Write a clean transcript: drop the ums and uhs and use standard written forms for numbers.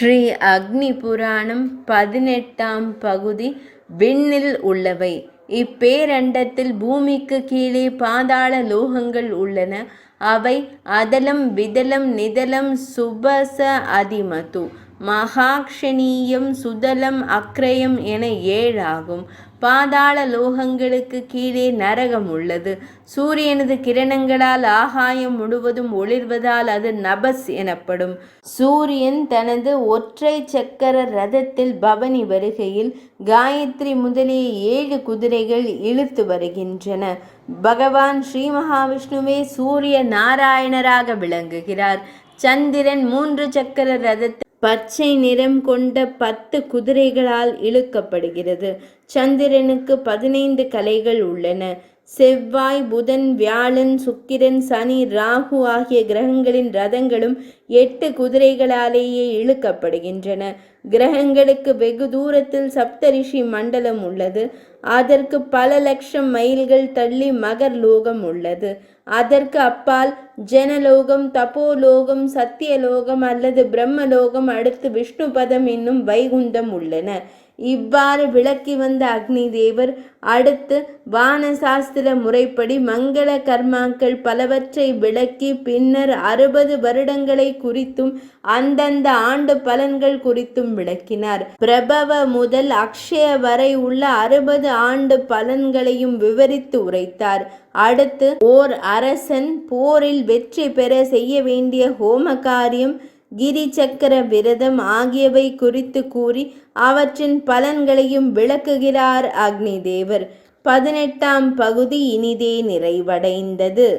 ஸ்ரீ அக்னி புராணம் 18ஆம் பகுதி. விண்ணில் உள்ளவை. இப்பேரண்டத்தில் பூமிக்கு கீழே பாதாள லோகங்கள் உள்ளன. அவை அதலம், விதலம், நிதலம், சுபச, அதிமது, மகாக்ஷணீயம், சுதலம், அக்ரயம் என 7 ஆகும். பாதாள லோகங்களுக்கு கீழே நரகம் உள்ளது. சூரியனது கிரணங்களால் ஆகாயம் முழுவதும் ஒளிர்வதால் அது நபஸ் எனப்படும். சூரியன் தனது ஒற்றை சக்கர ரதத்தில் பவனி வருகையில் காயத்ரி முதலிய 7 குதிரைகள் இழுத்து வருகின்றன. பகவான் ஸ்ரீ மகாவிஷ்ணுவே சூரிய நாராயணராக விளங்குகிறார். சந்திரன் 3 சக்கர ரதத்தில் பச்சை நிறம் கொண்ட 10 குதிரைகளால் இழுக்கப்படுகிறது. சந்திரனுக்கு 15 கலைகள் உள்ளன. செவ்வாய், புதன், வியாழன், சுக்கிரன், சனி, ராகு ஆகிய கிரகங்களின் ரதங்களும் 8 குதிரைகளாலேயே இழுக்கப்படுகின்றன. கிரகங்களுக்கு வெகு தூரத்தில் சப்தரிஷி மண்டலம் உள்ளது. அதற்கு பல லட்சம் மைல்கள் தள்ளி மகர் லோகம் உள்ளது. அதற்கு அப்பால் ஜனலோகம், தபோலோகம், சத்தியலோகம் அல்லது பிரம்மலோகம், அடுத்து விஷ்ணுபதம் என்னும் வைகுந்தம் உள்ளன. இவ்வாறு விளக்கி வந்த அக்னி தேவர் அடுத்து வானசாஸ்திர முறைப்படி மங்கள கர்மாக்கள் பலவற்றை விளக்கி பின்னர் 60 வருடங்களை குறித்தும் அந்தந்த ஆண்டு பலன்கள் குறித்தும் விளக்கினார். பிரபவ முதல் அக்ஷய வரை உள்ள 60 ஆண்டு பலன்களையும் விவரித்து உரைத்தார். அடுத்து ஓர் அரசன் போரில் வெற்றி பெற செய்ய வேண்டிய ஹோம காரியம், கிரி சக்கர விரதம் ஆகியவை குறித்து கூறி அவற்றின் பலன்களையும் விளக்குகிறார் அக்னி தேவர். 18ஆம் பகுதி இனிதே நிறைவடைந்தது.